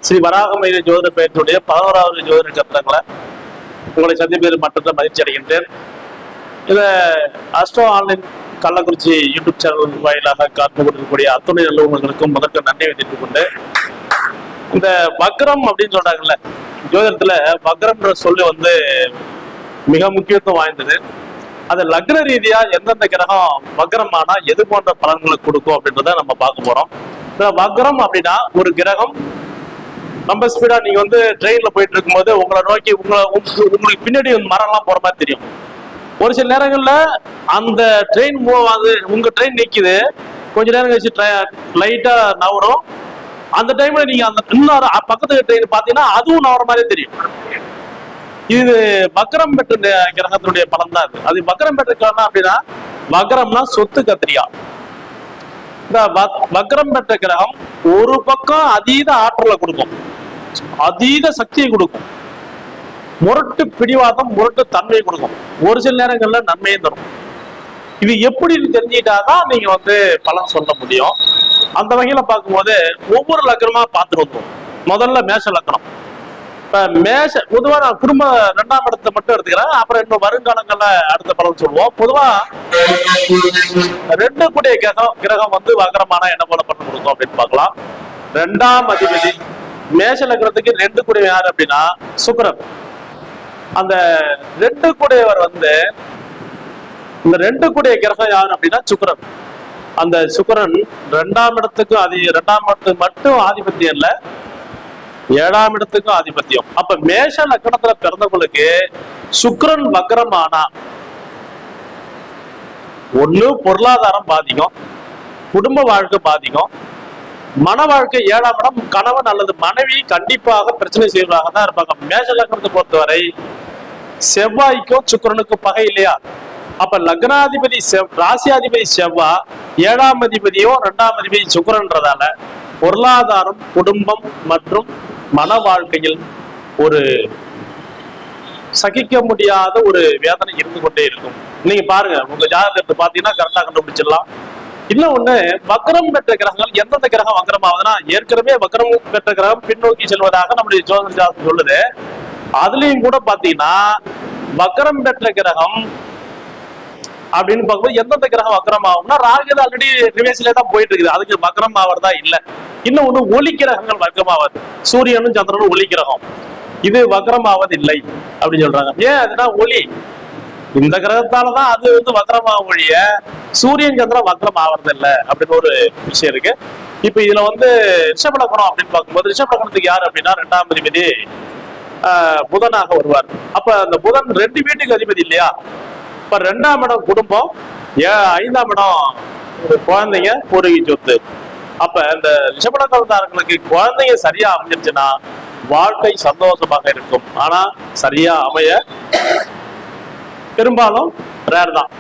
ஸ்ரீ வராகமயிலை ஜோதிட பயிற்சியுடைய 11வது ஜோதிட சத்திரங்களை உங்களை சந்திப்பது மட்டும்தான் மகிழ்ச்சி அடைகின்றேன். இதை astro online Kallakurichi YouTube channel வாயிலாக காத்து கொடுக்கக்கூடிய அத்துணை நல்லவங்களுக்கும் முதற்க நன்றி வைத்துக் கொண்டு, இந்த வக்ரம் அப்படின்னு சொல்றாங்கல்ல, ஜோதிடத்துல வக்ரம்ன்ற சொல்லு மிக முக்கியத்துவம் வாய்ந்தது. அது லக்ன ரீதியா எந்தெந்த கிரகம் வக்ரமானா எது போன்ற பலன்களை கொடுக்கும் அப்படின்றத நம்ம பார்க்க போறோம். வக்ரம் அப்படின்னா ஒரு கிரகம் ரொம்ப ஸ்பீடா நீங்க ட்ரெயின்ல போயிட்டு இருக்கும்போது உங்களை நோக்கி உங்களுக்கு பின்னாடி மரம்லாம் போற மாதிரி தெரியும். ஒரு சில நேரங்கள்ல அந்த ட்ரெயின் மூவ் ஆகுது, உங்க ட்ரெயின் நிக்குது, கொஞ்ச நேரம் கழிச்சு லைட்டா நவரும். அந்த டைம்ல நீங்க அந்த இன்னொரு பக்கத்து ட்ரெயின் பாத்தீங்கன்னா அதுவும் நவர மாதிரி தெரியும். இது வக்ரம் பெற்ற கிரகத்தினுடைய பலன் தான். அது வக்ரம் பெற்ற கிரகம் அப்படின்னா, வக்ரம்னா சொத்து கத்திரியா. இந்த வக்ரம் பெற்ற கிரகம் ஒரு பக்கம் அதீத ஆற்றலை கொடுக்கும், அதீத சக்தியை கொடுக்கும், முரட்டு பிடிவாதம், முரட்டு தன்மையை கொடுக்கும், ஒரு சில நேரங்கள்ல நன்மையும் தரும். இது எப்படின்னு தெரிஞ்சுக்கிட்டாதான் நீங்க பலன் சொல்ல முடியும். அந்த வகையில பார்க்கும்போது ஒவ்வொரு லக்னமா பார்த்துட்டு வந்தோம். முதல்ல மேஷ லக்னம். இப்ப மேஷ பொதுவா நான் குடும்ப 2ஆம் இடத்தை மட்டும் எடுத்துக்கிறேன், அப்புறம் இன்னும் வருங்காலங்கள்ல அடுத்த பலன் சொல்லுவோம். பொதுவா 2 கூடிய கிரகம் வக்ரமான என்ன போல பண்ண கொடுக்கும் அப்படின்னு பார்க்கலாம். 2ஆம் அதிபதி மேஷ லக்னத்துக்கு 2 கூடிய யார் அப்படின்னா சுக்கிரன். அந்த 2 கூடியவர் இந்த 2 கூடிய கிரகம் யார் அப்படின்னா சுக்கிரன். அந்த சுக்கிரன் 2ஆம் இடத்துக்கு 2ஆம் இடத்துக்கு மட்டும் ஆதிபத்தியம் இல்ல, 7ஆம் இடத்துக்கும் ஆதிபத்தியம். அப்ப மேஷ லக்னத்துல பிறந்தவங்களுக்கு சுக்கிரன் வக்ரமானா ஒண்ணு பொருளாதாரம் பாதிக்கும், குடும்ப வாழ்க்கை பாதிக்கும், மன வாழ்க்கை 7ஆம் இடம் கணவன் அல்லது மனைவி கண்டிப்பாக பிரச்சனை செய்வதாக தான் இருப்பாங்க. மேஷ லக்னத்தை பொறுத்தவரை செவ்வாய்க்கும் சுக்கிரனுக்கும் பகை இல்லையா? அப்ப லக்னாதிபதி ராசியாதிபதி செவ்வாய், 7ஆம் அதிபதியோ 2ஆம் அதிபதி சுக்கிரன்றதால பொருளாதாரம், குடும்பம் மற்றும் மன வாழ்க்கையில் ஒரு சகிக்க முடியாத ஒரு வேதனை இருந்து கொண்டே இருக்கும். நீங்க பாருங்க, உங்க ஜாதகத்தை பாத்தீங்கன்னா கரெக்டா கண்டுபிடிச்சிடலாம். இன்னொன்னு, வக்ரம் பெற்ற கிரகங்கள் எந்தெந்த கிரகம் வக்ரம் ஆகுதுன்னா, ஏற்கனவே வக்ரம் பெற்ற கிரகம் பின்னோக்கி செல்வதாக நம்முடைய ஜோதிட சாஸ்திரம் சொல்லுது. அதுலயும் கூட பாத்தீங்கன்னா வக்ரம் பெற்ற கிரகம் அப்படின்னு பார்க்கும்போது எந்தெந்த கிரகம் வக்ரம் ஆகும்னா, ராகு ஆல்ரெடி ரிவேஸ்ல தான் போயிட்டு இருக்குது, அதுக்கு வக்ரம் ஆவறதா இல்ல. இன்னொன்னு, ஒளி கிரகங்கள் வக்ரம் ஆவது, சூரியனும் சந்திரனும் ஒளி கிரகம், இது வக்ரம் ஆவது இல்லை அப்படின்னு சொல்றாங்க. ஏன் அதுனா ஒளி, இந்த கிரகத்தாலதான் அது வக்ரமா ஒழிய சூரியன் சந்திரன் வக்ரம் ஆவறது இல்லை அப்படின்னு ஒரு விஷயம் இருக்கு. இப்ப இதுல ரிஷப லக்னம் அப்படின்னு பார்க்கும்போது, ரிஷப லக்னத்துக்கு யாரு அப்படின்னா 2ஆம் அதிபதி புதனாக வருவார். அப்ப அந்த புதன் 2 வீட்டுக்கு அதிபதி இல்லையா? இப்ப 2ஆம் இடம் குடும்பம், 5ஆம் இடம் குழந்தைங்க, பூர்வீக சொத்து. அப்ப இந்த ரிஷபலக்னக்காரர்களுக்கு குழந்தைங்க சரியா அமைஞ்சிருச்சுன்னா வாழ்க்கை சந்தோஷமாக இருக்கும். ஆனா சரியா அமைய பெரும்பாலும் ரேர் தான்.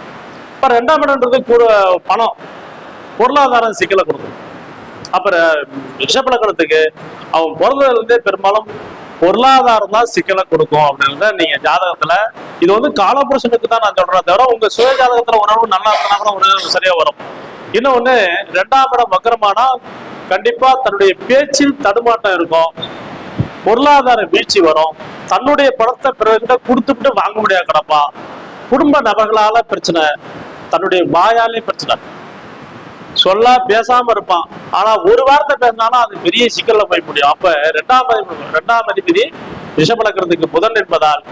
இப்ப 2ஆம் இடம்ன்றது பணம், பொருளாதாரம் சிக்கலை கொடுக்கும். அப்புறம் ரிஷபலக்னத்துக்கு அவன் பிறந்ததுல இருந்தே பெரும்பாலும் பொருளாதாரம் தான் சிக்கலை கொடுக்கும் அப்படின்றத நீங்க ஜாதகத்துல, இது காலபுருஷனுக்கு தான் நான் சொல்றேன், தவிர உங்க சுய ஜாதகத்துல உணவு நல்லா இருந்தா கூட உணவு சரியா வரும். இன்னொன்னு, 2ஆம் இடம் வக்ரமானா கண்டிப்பா தன்னுடைய பேச்சில் தடுமாட்டம் இருக்கும், பொருளாதார வீழ்ச்சி வரும், தன்னுடைய பணத்தை பிறகு கொடுத்துட்டு வாங்க முடியாது கிடப்பா, குடும்ப நபர்களால பிரச்சனை, தன்னுடைய வாயாலே பிரச்சனை, சொல்ல பேசாம இருப்பான். ஆனா ஒரு வார்த்தை பேசினாலும் அது பெரிய சிக்கல்ல போய் முடியும். அப்ப 2ஆம் அதிபதி ரிஷப லக்னத்துக்கு புதன் என்பதால்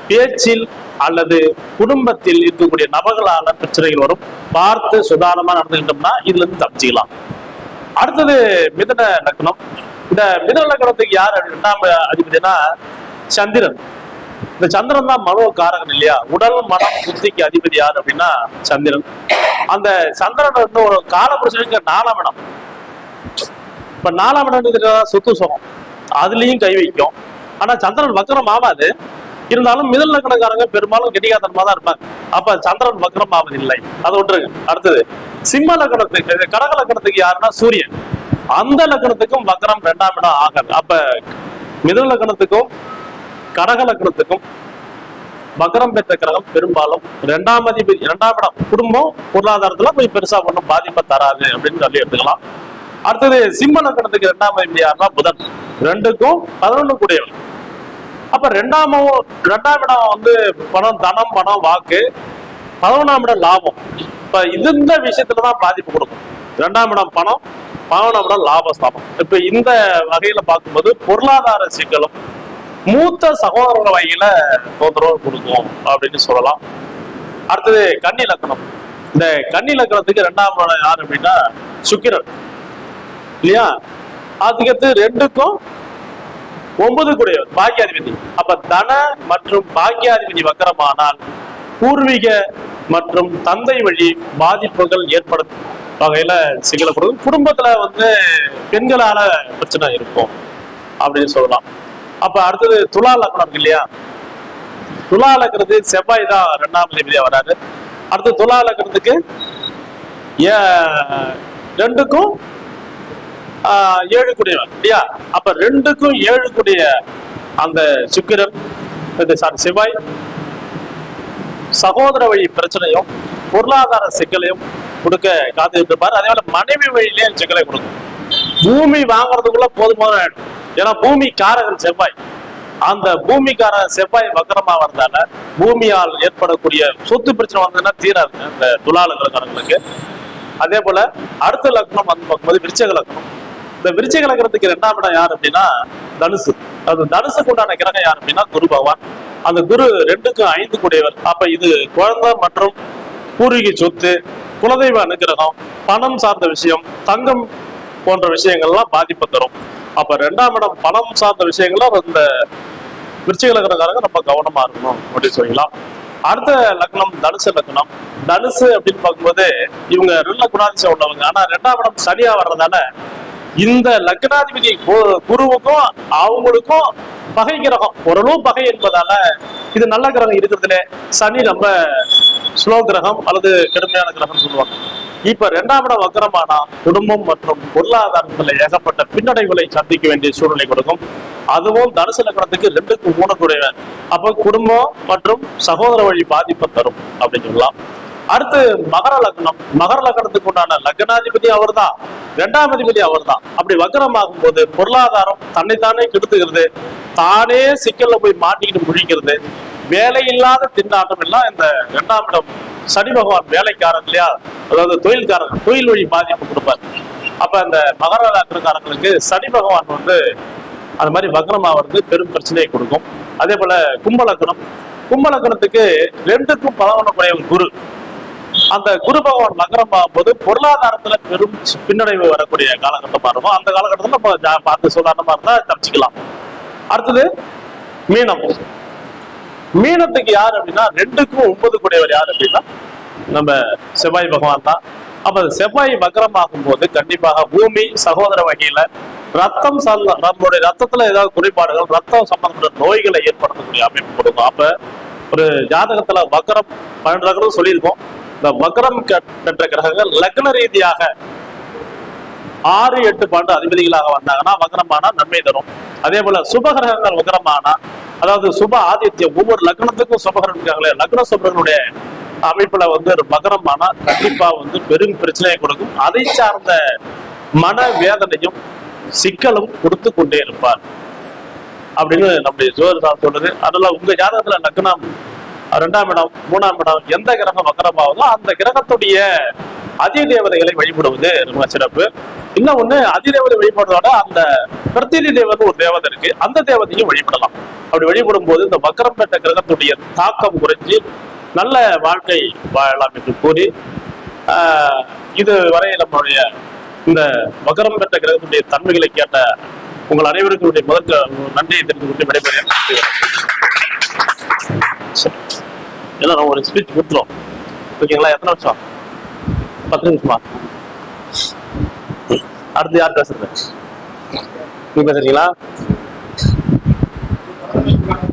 பேச்சில் அல்லது குடும்பத்தில் இருக்கக்கூடிய நபர்களால பிரச்சனைகள் வரும். பார்த்து சுதாரணமா நடந்துக்கிட்டோம்னா இதுல இருந்து தப்பிச்சுக்கலாம். அடுத்தது மிதுன லக்னம். இந்த மிதுன லக்னத்துக்கு யார் 2ஆம் அதிபதினா சந்திரன். இந்த சந்திரன் தான் மனோ காரகன் இல்லையா? உடல் மனம் புத்திக்கு அதிபதி யார் அப்படின்னா சந்திரன். அந்த சந்திரன் ஒரு காலபுருஷனுக்கு 4ஆம் இடம். இப்ப 4ஆம் இடம் சொத்து சுகம், அதுலயும் கை வைக்கும். ஆனா சந்திரன் வக்ரம் ஆகாது. இருந்தாலும் மிதுன லக்னக்காரங்க பெரும்பாலும் கெட்டிகாத்தனமா தான் இருப்பாங்க. அப்ப சந்திரன் வக்ரம் ஆவது இல்லை, அது ஒன்றுங்க. அடுத்தது சிம்ம லக்னத்துக்கு, கடக லக்னத்துக்கு யாருன்னா சூரியன். அந்த லக்னத்துக்கும் வக்ரம் 2ஆம் இடம் ஆகாது. அப்ப மிதுன லக்னத்துக்கும் கடக லக்னத்துக்கும் வக்ரம் பெற்ற கிரகம் பெரும்பாலும் 2ஆம் அதிபதி 2ஆம் இடம் குடும்பம் பொருளாதாரத்துல போய் பெருசா ஒன்றும் பாதிப்பை தராது அப்படின்னு சொல்லி எடுத்துக்கலாம். அடுத்தது சிம்ம லக்னத்துக்கு 2ஆம் அதிபதி யாருன்னா புதன், 2க்கும் 11 கூடியவன். அப்ப 2ஆம் இடம் வந்து பணம், தனம், பணம், வாக்கு. 11ஆம் இடம் லாபம். இப்ப இந்த விஷயத்துலதான் பாதிப்பு கொடுக்கும். 2ஆம் இடம் பணம், 11ஆம் இடம் லாபஸ்தானம். இப்ப இந்த வகையில பார்க்கும்போது பொருளாதார சிக்கலும் மூத்த சகோதரர்கள் வகையில தொந்தரவு கொடுக்கும் அப்படின்னு சொல்லலாம். அடுத்தது கன்னி லக்னம். இந்த கன்னி லக்னத்துக்கு 2ஆம் இடம் யாரு அப்படின்னா சுக்கிரன் இல்லையா? அதுக்கு 2க்கும் 9 கூடியவர் பாக்கியாதிபதி. அப்ப தன மற்றும் பாக்கியாதிபதி வக்கரமானால் பூர்வீக மற்றும் தந்தை வழி பாதிப்புகள் ஏற்படும் வகையில சிக்கலப்படும். குடும்பத்துல வந்து பெண்களால பிரச்சனை இருக்கும் அப்படின்னு சொல்லலாம். அப்ப அடுத்தது துலா லக்னம் இருக்கு இல்லையா? துலா லக்னத்து செவ்வாய் தான் 2ஆம் அதிபதியா வராரு. அடுத்து துலா லக்னத்துக்கு 2க்கும் 7 கூடியவன் இல்லையா? அப்ப 2க்கும் 7 கூடிய அந்த சுக்கிரன், செவ்வாய் சகோதர வழி பிரச்சனையும் பொருளாதார சிக்கலையும் கொடுக்க காத்துக்கிட்டு இருப்பாரு. அதே போல மனைவி வழியிலேயே சிக்கலை கொடுக்கும். பூமி வாங்குறதுக்குள்ள போதுமான ஆயிடும். ஏன்னா பூமி காரகன் செவ்வாய். அந்த பூமிக்கார செவ்வாய் வக்கரமா வந்தால பூமியால் ஏற்படக்கூடிய சொத்து பிரச்சனை வந்ததுன்னா தீராது இந்த துலா லக்னக்காரங்களுக்கு. அதே போல அடுத்த லக்னம் வந்து பார்க்கும்போது விருச்சிக லக்னம். இந்த விருச்சிக லக்னத்துக்கு 2ஆம் இடம் யார் அப்படின்னா தனுசு. அது தனுசுக்கு உண்டான கிரகம் யார் அப்படின்னா குரு பகவான். அந்த குரு 2க்கும் 5 கூடியவர். அப்ப இது குழந்தை மற்றும் பூர்வீக சொத்து, குலதெய்வ அனுகிரகம், பணம் சார்ந்த விஷயம், தங்கம் போன்ற விஷயங்கள்லாம் பாதிப்பு தரும். அப்ப 2ஆம் இடம் பணம் சார்ந்த விஷயங்கள்ல இந்த விருச்சிக லக்னக்காரங்க ரொம்ப கவனமா இருக்கணும் அப்படின்னு சொல்லலாம். அடுத்த லக்னம் தனுசு லக்னம். தனுசு அப்படின்னு பார்க்கும்போது இவங்க நல்ல குணாதிசயம் உள்ளவங்க. ஆனா 2ஆம் இடம் சரியா வர்றதால இந்த லக்னாதிபதி குருவுக்கும் அவங்களுக்கும் பகை கிரகம், ஓரளவு பகை என்பதால இது நல்ல கிரகம் இருக்கிறதுல சனி ரொம்ப ஸ்லோ கிரகம் அல்லது கடுமையான கிரகம் சொல்லுவாங்க. இப்ப 2ஆம் இடம் வக்கரமானா குடும்பம் மற்றும் பொருளாதாரத்துல ஏகப்பட்ட பின்னடைவுகளை சந்திக்க வேண்டிய சூழ்நிலை கொடுக்கும். அதுவும் தனுசு லக்னத்துக்கு 2க்கும் 3 கூடியவன். அப்ப குடும்பம் மற்றும் சகோதர வழி பாதிப்பை தரும் அப்படின்னு சொல்லலாம். அடுத்து மகர லக்னம். மகர லக்னத்துக்கு உண்டான லக்னாதிபதி அவர் தான், 2ஆம் அதிபதி அவர் தான். அப்படி வக்கரமாகும் போது பொருளாதாரம் தன்னைத்தானே கெடுத்துக்கிறது, தானே சிக்கல்ல போய் மாட்டிக்கிட்டு முழிக்கிறது, வேலை இல்லாத திண்டாட்டம் எல்லாம் இந்த 2ஆம் இடம் சனி பகவான் வேலைக்காரன் இல்லையா? அதாவது தொழில்காரன், தொழில் வழி பாதிப்பு கொடுப்பார். அப்ப இந்த மகர லக்னக்காரங்களுக்கு சனி பகவான் வந்து அது மாதிரி வக்ரமாவது பெரும் பிரச்சனையை கொடுக்கும். அதே போல கும்ப லக்னம். கும்ப லக்னத்துக்கு 2க்கும் 11 கூடியவன் குரு. அந்த குரு பகவான் வக்ரமாகும் போது பொருளாதாரத்துல பெரும் பின்னடைவு வரக்கூடிய காலகட்டமா இருக்கும். அந்த காலகட்டத்தில் நம்ம பார்த்து சாதாரணமா இருந்தா தப்பிச்சுக்கலாம். அடுத்தது மீனம். மீனத்துக்கு யார் அப்படின்னா 2க்கும் 9 கூடியவர் யார் அப்படின்னா நம்ம செவ்வாய் பகவான் தான். அப்ப செவ்வாய் வக்ரமாகும் போது கண்டிப்பாக பூமி சகோதர வகையில ரத்தம் நம்மளுடைய ரத்தத்துல ஏதாவது குறைபாடுகள், ரத்தம் சம்பந்தப்பட்ட நோய்களை ஏற்படுத்தக்கூடிய அமைப்பு கொடுக்கும். அப்ப ஒரு ஜாதகத்துல வக்ரம் 12 லக்னம் சொல்லியிருக்கோம். இந்த வக்ரம் பெற்ற கிரகங்கள் லக்ன ரீதியாக 6, 8, 12 அதிபதிகளாக வந்தாங்கன்னா வக்ரமானா நன்மை தரும். அதே போல சுபகிரகங்கள் வக்ரமானா, அதாவது சுப ஆதித்யம், ஒவ்வொரு லக்னத்துக்கும் சுபகிரகங்களே லக்ன சுபர்களுடைய அமைப்புல வந்து மகரமானா கண்டிப்பா வந்து பெரும் பிரச்சனையை கொடுக்கும். அதை சார்ந்த மன வேதனையும் சிக்கலும் கொடுத்து கொண்டே இருப்பார் அப்படின்னு நம்முடைய ஜோதிடர் சொல்றது. அதனால உங்க ஜாதகத்துல லக்னம் 2ஆம் இடம் 3ஆம் இடம் எந்த கிரகம் வக்கரமாவதோ அந்த கிரகத்துடைய அதிதேவதைகளை வழிபடுவது ரொம்ப சிறப்பு. இன்னொன்னு அதிதேவதை வழிபடுறதோட அந்த பிரதிநிதி தேவதை ஒரு தேவதை இருக்கு, அந்த தேவதையும் வழிபடலாம். அப்படி வழிபடும் போது இந்த வக்கரம் பெற்ற கிரகத்துடைய தாக்கம் குறைஞ்சி நல்ல வாழ்க்கை வாழலாம் என்று கூறி இதுவரை நம்மளுடைய இந்த வக்கரம் பெற்ற கிரகத்துடைய தன்மைகளை கேட்ட உங்கள் அனைவருக்கும் முதற்க நன்றியை தெரிந்து கொண்டு விடைபெறுகிறேன். ஏன்னா நம்ம ஒரு ஸ்பீச் கொடுத்துரும் ஓகேங்களா? எத்தனை வருஷம்? 10 நிமிஷமா? அடுத்து யார் பேசுறது? நீங்க பேசுறீங்களா?